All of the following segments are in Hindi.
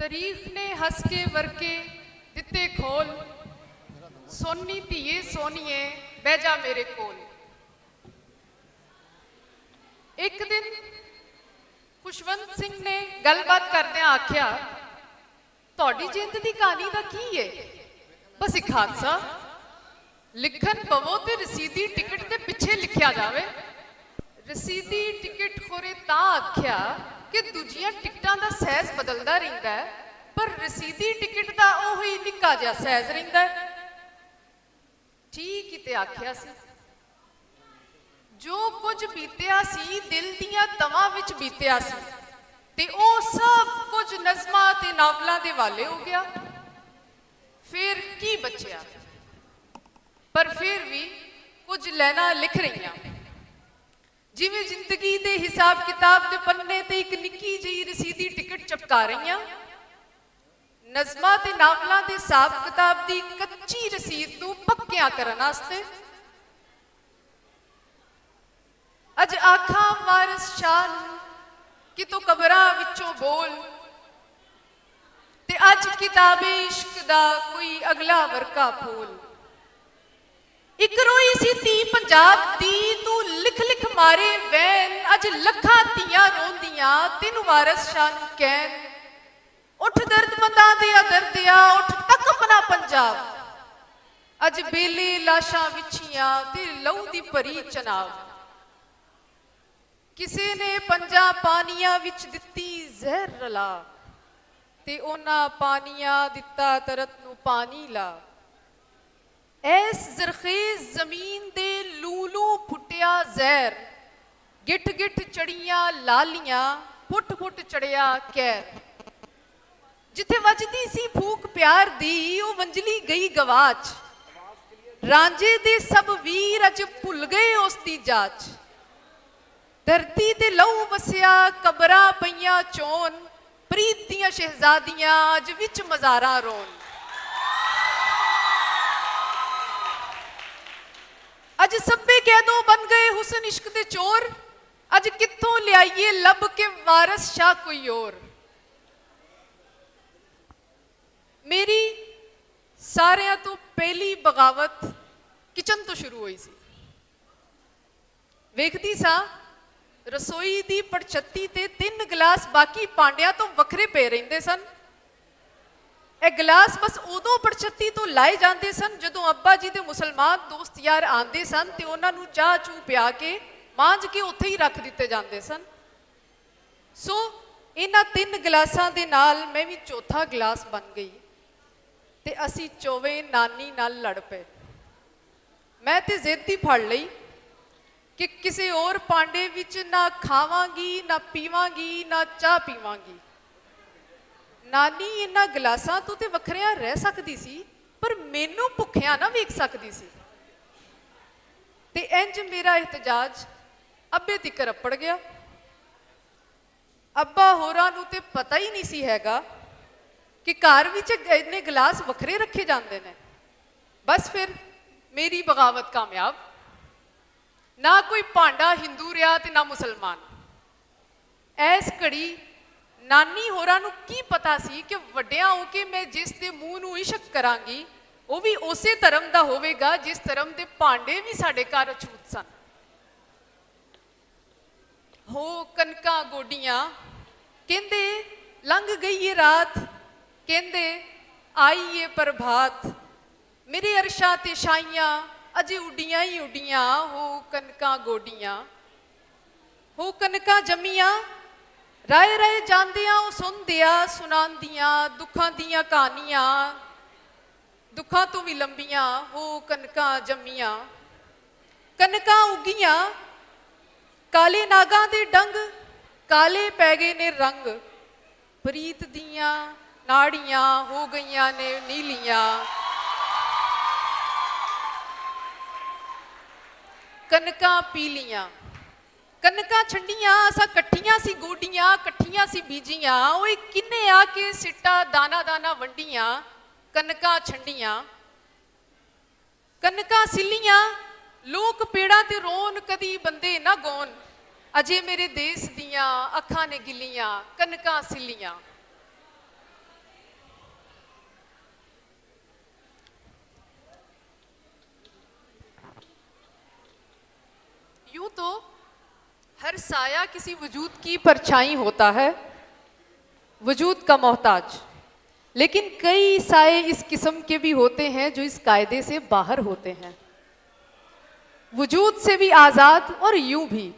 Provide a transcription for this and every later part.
तारीख ने हस के वरके दिते खोल, सोनी धीए सोनीए बह जा मेरे कोल। एक दिन खुशवंत सिंह ने गलबात करदे आख्या, तुहाडी जिंद दी कहानी दा की है? बस एक हादसा, लिखन पवो ते रसीदी टिकट दे पिछे लिखिया जावे। रसीदी टिकट खोरे तां आख्या कि दूजियां टिकटां दा सहज बदलदा रहिंदा है, पर रसीदी टिकट दा ओही निक्का जिहा सहज रहिंदा है। ठीक ही ते आख्या सी। जो कुछ बीतिया सी दिल दियां तवां विच बीतिया सी, ते ओ सब कुछ नज़मां ते नावलां दे वाले हो गया। फिर की बचिया? पर फिर भी कुछ लाइनां लिख रहीआं, जिवें जिंदगी दे हिसाब किताब दे पन्ने ते एक निक्की जी रसीदी टिकट चपका रहीआं। नज़मां ते नावलां दे हिसाब किताब दी कच्ची रसीद नूं पक्कियां करन वास्ते। अज आखां वारिस शाह नूं कि तू कबरां विचों बोल, ते अज किताबे इश्क दा कोई अगला वर्का फूल। एक रोई सी धी पंजाब दी, तू लिख लिख मारे वैन, अज लखां धीआं रोंदियां तेनू वारिस शाह नूं कहन। उठ दर्दमंदां दे दर्दिया, उठ तक अपना पंजाब, अज बेले लाशां विछियां ते लहू दी भरी चनाब। किसे ने पंजां पानियां विच दित्ती जहर रला, ते ओना पानियां दित्ता तरत नूं पानी ला। ऐस जरखेज जमीन दे लूलू फुटिया जहर, गिठ गिठ चढ़ियां लालियां, फुट फुट चढ़िया कहर। जिथे वजदी सी फूक प्यार दी, ओ वंजली गई गवाच। रांझे दे सब वीर अज भुल गए उसदी जाच। धरती ते लहू वसिया कबरां पईयां चोन, प्रीत दियां शहजादियां अज विच मज़ारां रोन। अज सब्बे कैदों बन गए हुसन इश्क दे चोर, अज कित्थों लियाइए लब के वारिस शाह कोई और। मेरी सारियां तो पहली बगावत किचन तो शुरू हुई सी। वेखदी सा रसोई दी पड़छत्ती ते 3 गिलास बाकी पांडियां तो वखरे पे रहिंदे सन। ਇਹ गिलास बस उदों पड़छत्ती तो लाए जाते सन जदों अब्बा जी के मुसलमान दोस्त यार आते सन, तो उन्होंने चाह चू पिया के मांझ के उत्थे ही रख दिते जाते सन। सो इन्हां 3 गिलासां दे नाल मैं भी चौथा गिलास बन गई, ते असी चौवे नानी नाल लड़ पे। मैं तो जिद ही फड़ लई कि किसी और पांडे विच ना खावांगी, ना पीवांगी, ना चाह पीवांगी। नानी इन्हां गिलासां तो ते वखरियां रह सकदी सी, पर मैनू भुखिया ना वेख सकदी सी। ते इंज मेरा एहतजाज अब्बे तिकर अपड़ गया। अब्बा होरां नूं ते पता ही नहीं सी हैगा कि घर विच इन्ने गिलास वखरे रखे जांदे ने। बस फिर मेरी बगावत कामयाब। ना कोई भांडा हिंदू रहा ते ना मुसलमान। ऐस घड़ी नानी होरां नूं की पता सी कि वड्डियां हो के मैं जिस दे मूँह नूं इश्क करांगी, वो भी उसे धर्म दा होवेगा जिस धर्म दे भांडे भी साडे घर अछूत सन। हो कनकां गोडियां, कहंदे लंघ गई ये रात, कहंदे आई ये प्रभात। मेरे अरशां ते छाइयां अजे उड्डियां ही उड्डियां, हो कनकां गोडियां। हो कनकां जम्मियां, राए राए जांदियां वो सुनदिया सुनांदियां दुखां दियां कहानियां, दुखां तो भी लंबियां। हो कनकां जम्मियां, कनकां उगियां, काले नागां दे डंग, काले पै गए ने रंग। प्रीत दियां नाड़ियां हो गईयां ने नीलियां। कनकां पीलियां, कनकां छंडियां, असां कट्ठियां सी गोडियां, कट्ठियां सी बीजियां। ओए किन्ने आके सिट्टा दाना दाना वंडियां, कनकां छंडियां। कनकां सिलियां, लोक पेड़ां ते रोन, कदी बंदे ना गौन। अजे मेरे देश दियां अखां ने गिलियां, कनकां सिलियां। साया किसी वजूद की परछाई होता है, वजूद का मोहताज। लेकिन कई साए इस किस्म के भी होते हैं जो इस कायदे से बाहर होते हैं, वजूद से भी आज़ाद और यूं भी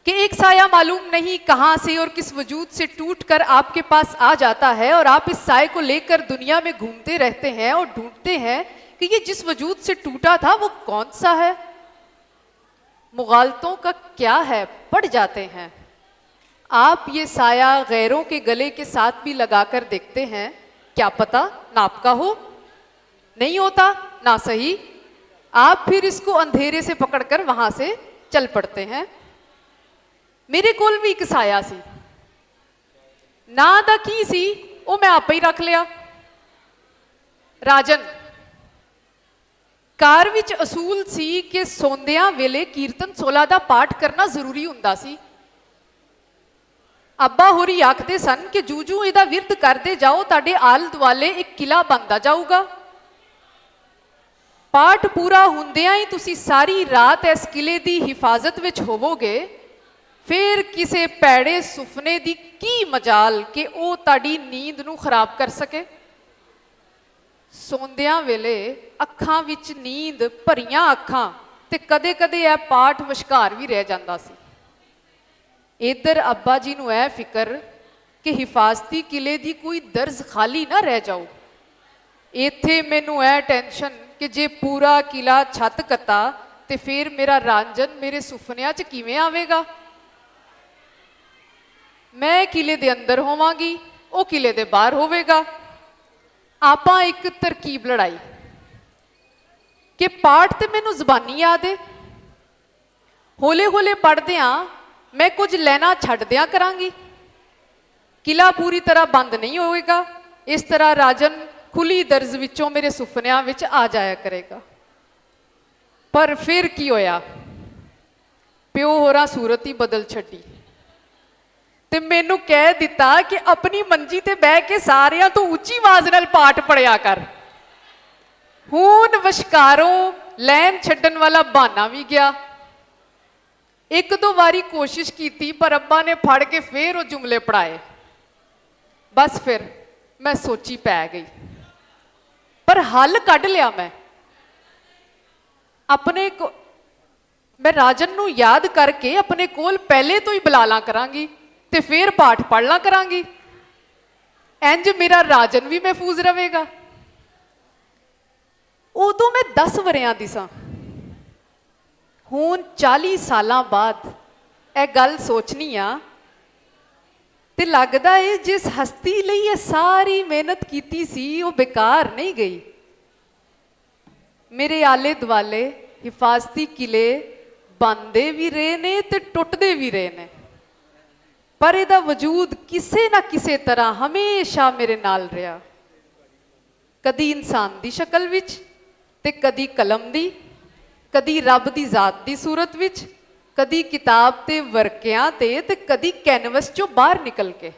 कि एक साया मालूम नहीं कहाँ से और किस वजूद से टूट कर आपके पास आ जाता है और आप इस साए को लेकर दुनिया में घूमते रहते हैं और ढूंढते हैं कि ये जिस वजूद से टूटा था वो कौन सा है। मुगालतों का क्या है, पड़ जाते हैं। आप ये साया गैरों के गले के साथ भी लगाकर देखते हैं, क्या पता नाप का हो, नहीं होता ना सही। आप फिर इसको अंधेरे से पकड़कर वहां से चल पड़ते हैं। मेरे कोल भी एक साया सी, ना दा की सी वो मैं आप ही रख लिया। राजन कार विच असूल सी कि सोंदियां वेले कीर्तन 16 दा पाठ करना जरूरी हुंदा सी। अब्बा होरी आखदे सन कि जू जू इहदा विरत करते जाओ ताडे आल दुआले एक किला बनता जाऊगा। पाठ पूरा हुंदियां ही तुसी सारी रात इस किले दी हिफाजत विच होवोगे, फिर किसे पैड़े सुफने दी की मजाल कि वो ताड़ी नींद नूं खराब कर सके। सोंदियां वेले अखां विच नींद भरियां अखां ते कदे कदे यह पाठ विचकार भी रह जांदा सी। इधर अब्बा जी नूं यह फिक्र कि हिफाजती किले दी कोई दर्ज खाली ना रह जाओ। इत्थे मैनूं यह टेंशन कि जे पूरा किला छत कता ते फिर मेरा रांझन मेरे सुफनियां च किवें आवेगा। मैं किले दे अंदर होवांगी, वो किले दे बाहर होवेगा। आपां एक तरकीब लड़ाई कि पाठ ते मैनूं ज़बानी याद है, हौले हौले पढ़दियां मैं कुछ लैना छड्ड दिया करांगी, किला पूरी तरह बंद नहीं होएगा। इस तरह राजन खुली दर्ज विचों मेरे सुफनियां विच आ जाया करेगा। पर फिर की होया, प्यो होरां सूरत ही बदल छड्डी ते मैनू कह दिता कि अपनी मंजी ते बह के सारियां तो उच्ची आवाज नाल पाठ पढ़िया कर। हुण विचकारों लैन छड्डन वाला बहाना भी गया। एक दो बारी कोशिश की पर अब्बा ने फड़ के फिर वो जुमले पढ़ाए। बस फिर मैं सोची पै गई, पर हल कढ़ लिया। मैं अपने को मैं राजन नूं याद करके अपने कोल पहले तो ही बुला ला करांगी ते फिर पाठ पढ़ ला करांगी। इंज मेरा राजन भी महफूज रहेगा। उदों मैं 10 वरियां दी सां, हुण 40 सालां बाद यह गल सोचनी आ ते लगदा है जिस हस्ती लई ये सारी मेहनत कीती सी वो बेकार नहीं गई। मेरे आले दुआले हिफाजती किले बनदे भी रहे ने ते टुटदे भी रहे ने, पर इहदा वजूद किसे ना किसे तरह हमेशा मेरे नाल रहा। कदी इंसान दी शक्ल विच ते कदी कलम दी, कदी रब दी जात दी सूरत विच, कदी किताब ते वर्कियां ते कदी कैनवस चों बाहर निकल के,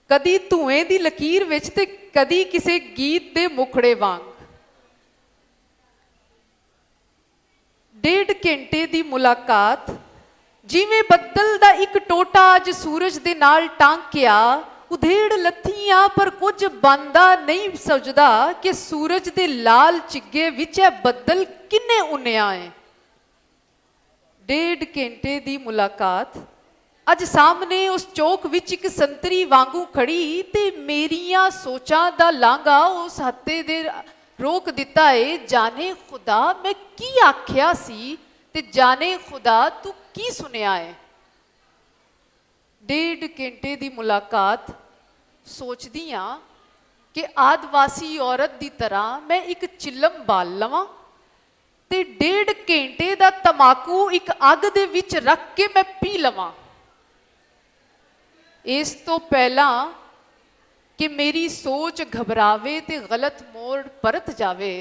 कदी धुएं दी लकीर विच ते कदी किसे गीत दे मुखड़े वांग। 1.5 घंटे दी मुलाकात जिवें बदल दा एक टोटा अज सूरज दे नाल टांकिया उधेड़ लथीआं, पर कुछ बनदा नहीं सजदा कि सूरज दे लाल चिग्गे विच बदल किन्ने उन्निया है। 1.5 घंटे दी मुलाकात अज सामने उस चौक विच एक संतरी वांगू खड़ी ते मेरियां सोचां दा लांघा उस हत्ते दे रोक दिता है। जाने खुदा मैं की आख्या सी ते जाने खुदा तू की सुनिया है। 1.5 घंटे दी मुलाकात सोचदी हां कि आदिवासी औरत दी तरह मैं एक चिलम बाल लवां ते 1.5 घंटे दा तमाकू एक अग दे विच रख के मैं पी लवां। इस तो पहला कि मेरी सोच घबरावे ते गलत मोड़ परत जावे,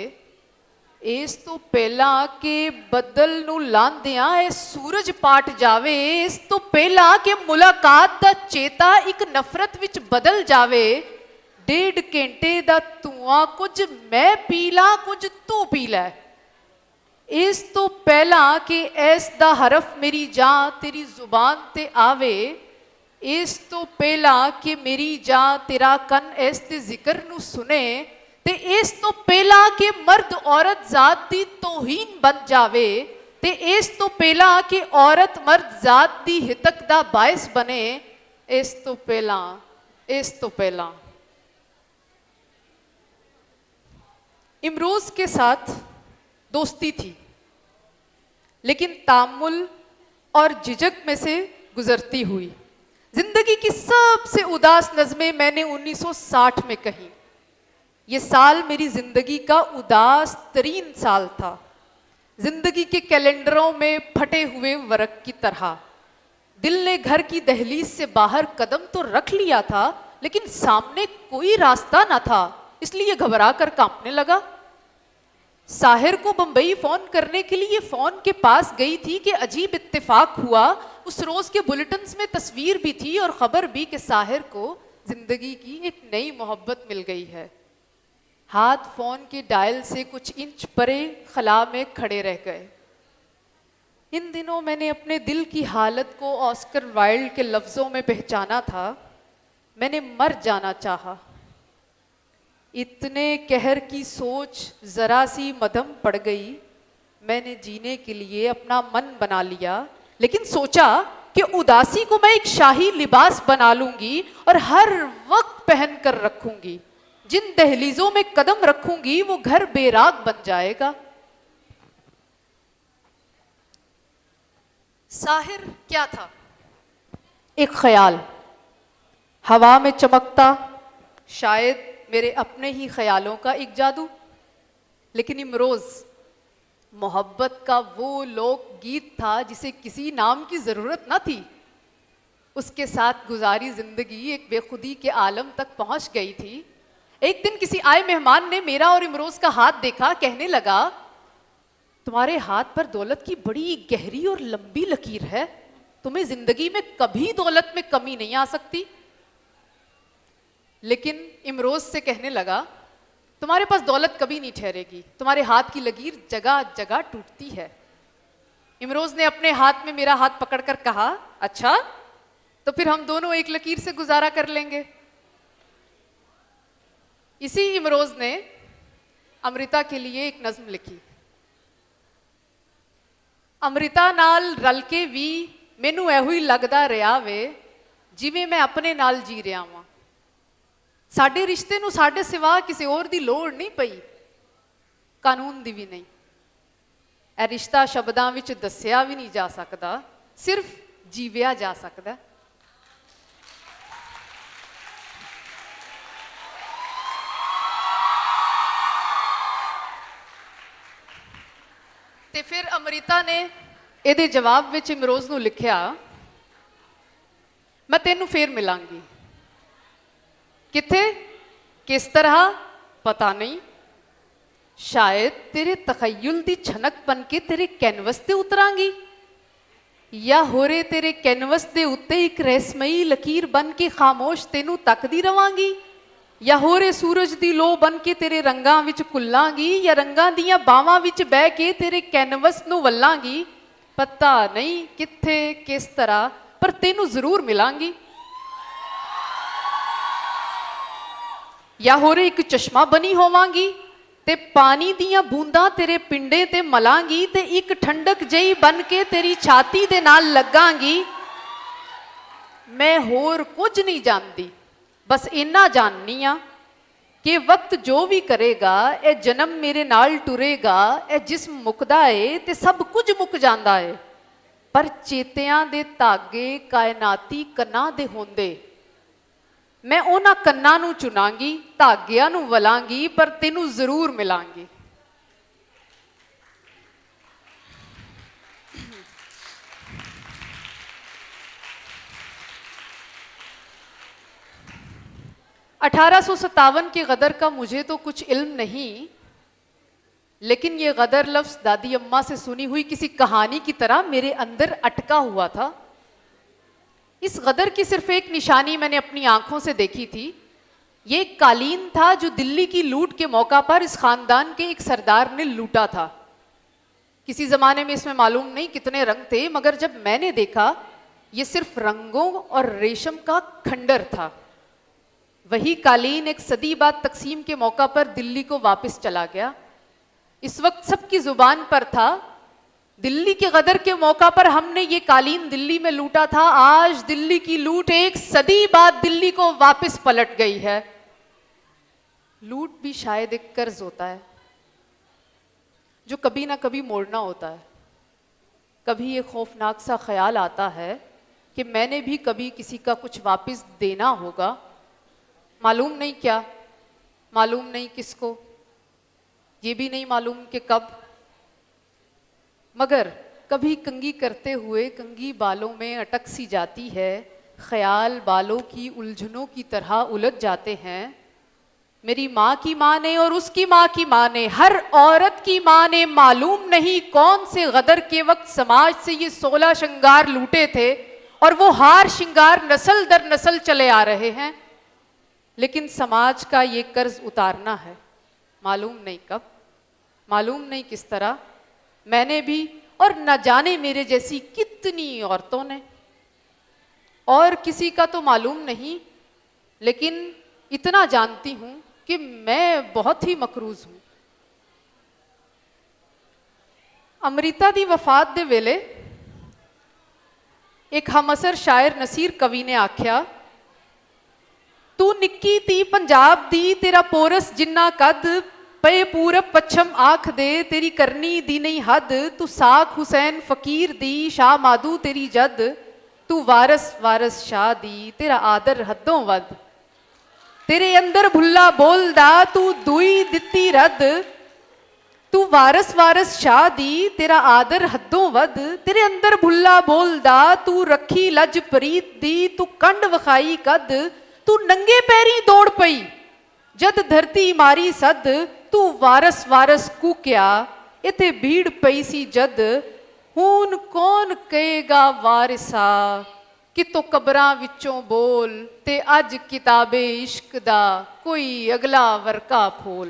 इस तो पहला कि बदल नूं लांदियां ए सूरज पाट जावे, इस तो पहला कि मुलाकात दा चेता एक नफरत विच बदल जावे। 1.5 घंटे दा धुआं कुछ मैं पी ला कुछ तू पी लै, इस तो पहला कि ऐस दा हरफ मेरी जां तेरी जुबान ते आवे, इस तो पहला कि मेरी जां तेरा कन ऐस ते जिक्र नू सुने, ते इस तो पहला कि मर्द औरत जात दी तौहीन बन जावे, ते इस तो पहला कि औरत मर्द जात दी हितक दा बायस बने, इस तो पहला, इस तो पहला। इमरोज के साथ दोस्ती थी, लेकिन तामुल और झिझक में से गुजरती हुई। जिंदगी की सबसे उदास नज़में मैंने 1960 में कही। ये साल मेरी जिंदगी का उदास तरीन साल था, जिंदगी के कैलेंडरों में फटे हुए वर्क की तरह। दिल ने घर की दहलीज से बाहर कदम तो रख लिया था, लेकिन सामने कोई रास्ता ना था, इसलिए घबरा कर कांपने लगा। साहिर को बंबई फोन करने के लिए फोन के पास गई थी कि अजीब इत्तेफाक हुआ। उस रोज के बुलेटिन्स में तस्वीर भी थी और खबर भी कि साहिर को जिंदगी की एक नई मोहब्बत मिल गई है। हाथ फोन के डायल से कुछ इंच परे खला में खड़े रह गए। इन दिनों मैंने अपने दिल की हालत को ऑस्कर वाइल्ड के लफ्जों में पहचाना था। मैंने मर जाना चाहा। इतने कहर की सोच जरा सी मध्यम पड़ गई। मैंने जीने के लिए अपना मन बना लिया, लेकिन सोचा कि उदासी को मैं एक शाही लिबास बना लूंगी और हर वक्त पहन कर रखूंगी। जिन दहलीजों में कदम रखूंगी वो घर बेराग बन जाएगा। साहिर क्या था? एक ख्याल, हवा में चमकता, शायद मेरे अपने ही ख्यालों का एक जादू। लेकिन इमरोज मोहब्बत का वो लोक गीत था जिसे किसी नाम की जरूरत न थी। उसके साथ गुजारी जिंदगी एक बेखुदी के आलम तक पहुंच गई थी। एक दिन किसी आए मेहमान ने मेरा और इमरोज का हाथ देखा, कहने लगा, तुम्हारे हाथ पर दौलत की बड़ी गहरी और लंबी लकीर है, तुम्हें जिंदगी में कभी दौलत में कमी नहीं आ सकती। लेकिन इमरोज से कहने लगा, तुम्हारे पास दौलत कभी नहीं ठहरेगी, तुम्हारे हाथ की लकीर जगह जगह टूटती है। इमरोज ने अपने हाथ में मेरा हाथ पकड़कर कहा, अच्छा तो फिर हम दोनों एक लकीर से गुजारा कर लेंगे। इसी इमरोज ने अमृता के लिए एक नज्म लिखी। अमृता नाल रल के भी मैनू एहो ही लगदा रहा वे जिवें मैं अपने नाल जी रहा वां। साडे रिश्ते नूं साडे सिवा किसी और दी लोड़ नहीं पई, कानून दी भी नहीं। ए रिश्ता शब्दां विच दस्सिया भी नहीं जा सकदा, सिर्फ जीविया जा सकदा। ते फिर अमृता ने ਇਹਦੇ जवाब ਵਿੱਚ इमरोज ਨੂੰ लिखिया, मैं तेनू फिर मिलांगी। किथे, किस तरह, पता नहीं। शायद तेरे तखय्युल दी छनक बन के तेरे कैनवस ते उतरांगी, या होरे तेरे कैनवस दे उत्ते एक रहस्यमयी लकीर बन के खामोश तेनू तकदी रवांगी, या होरे सूरज दी लो बन के तेरे रंगां विच कुल्लांगी, या रंगां दियां बावां विच बह के तेरे कैनवस नू वल्लांगी। पता नहीं किथे, किस तरह, पर तेनू जरूर मिलांगी। या होरे एक चश्मा बनी होवांगी ते पानी दियां बूंदां तेरे पिंडे ते मलांगी, ते एक ठंडक जही बन के तेरी छाती दे नाल लगांगी। मैं होर कुछ नहीं जानती, बस इन्ना जाननी आ कि वक्त जो भी करेगा, ए जन्म मेरे नाल टुरेगा, ए जिस्म मुकदा है ते सब कुछ मुक जांदा है, पर चेतियां दे धागे कायनाती कन्ना दे होंदे। मैं उन्हां कन्ना नू चुनांगी, धागियां नू वलांगी, पर तेनू जरूर मिलांगी। (1857) के गदर का मुझे तो कुछ इल्म नहीं, लेकिन ये गदर लफ्ज दादी अम्मा से सुनी हुई किसी कहानी की तरह मेरे अंदर अटका हुआ था। इस गदर की सिर्फ एक निशानी मैंने अपनी आंखों से देखी थी। ये एक कालीन था जो दिल्ली की लूट के मौका पर इस खानदान के एक सरदार ने लूटा था। किसी जमाने में इसमें मालूम नहीं कितने रंग थे, मगर जब मैंने देखा ये सिर्फ रंगों और रेशम का खंडर था। वही कालीन एक सदी बाद तकसीम के मौका पर दिल्ली को वापस चला गया। इस वक्त सबकी जुबान पर था, दिल्ली के गदर के मौका पर हमने ये कालीन दिल्ली में लूटा था। आज दिल्ली की लूट एक सदी बाद दिल्ली को वापस पलट गई है। लूट भी शायद एक कर्ज होता है जो कभी ना कभी मोड़ना होता है। कभी ये खौफनाक सा ख्याल आता है कि मैंने भी कभी किसी का कुछ वापस देना होगा, मालूम नहीं क्या, मालूम नहीं किसको, ये भी नहीं मालूम कि कब, मगर कभी कंघी करते हुए कंघी बालों में अटक सी जाती है। ख्याल बालों की उलझनों की तरह उलझ जाते हैं। मेरी माँ की माँ ने और उसकी माँ की माँ ने, हर औरत की माँ ने, मालूम नहीं कौन से गदर के वक्त समाज से ये 16 श्रृंगार लूटे थे और वो हार श्रृंगार नस्ल दर नस्ल चले आ रहे हैं। लेकिन समाज का ये कर्ज उतारना है, मालूम नहीं कब, मालूम नहीं किस तरह। मैंने भी और न जाने मेरे जैसी कितनी औरतों ने, और किसी का तो मालूम नहीं, लेकिन इतना जानती हूं कि मैं बहुत ही मकरूज हूं। अमृता दी वफात दे वेले एक हमअसर शायर नसीर कवि ने आख्या, तू निक्की ती पंजाब दी, तेरा पोरस जिन्ना कद, पे पूरब पच्छम आख दे, तेरी करनी दी नहीं हद, तू साख हुसैन फकीर दी, शाह मादू तेरी जद, तू वारस वारस शाह दी, तेरा आदर हदों वद, तेरे अंदर भुल्ला बोलदा, तू दुई दित्ती रद, तू वारस वारस शाह दी, तेरा आदर हदों वद, तेरे अंदर भुल्ला बोलदा, तू रखी लज प्रीत दी, तू कंड वखाई कद, तू नंगे पैरी दौड़ पई जद धरती मारी सद, तू वारस वारस कूक्या इथे भीड़ पई सी जद, हून कौन कहेगा वारिसा कि तो कबरां विचों बोल, ते अज किताबे इश्क दा कोई अगला वर्का फोल।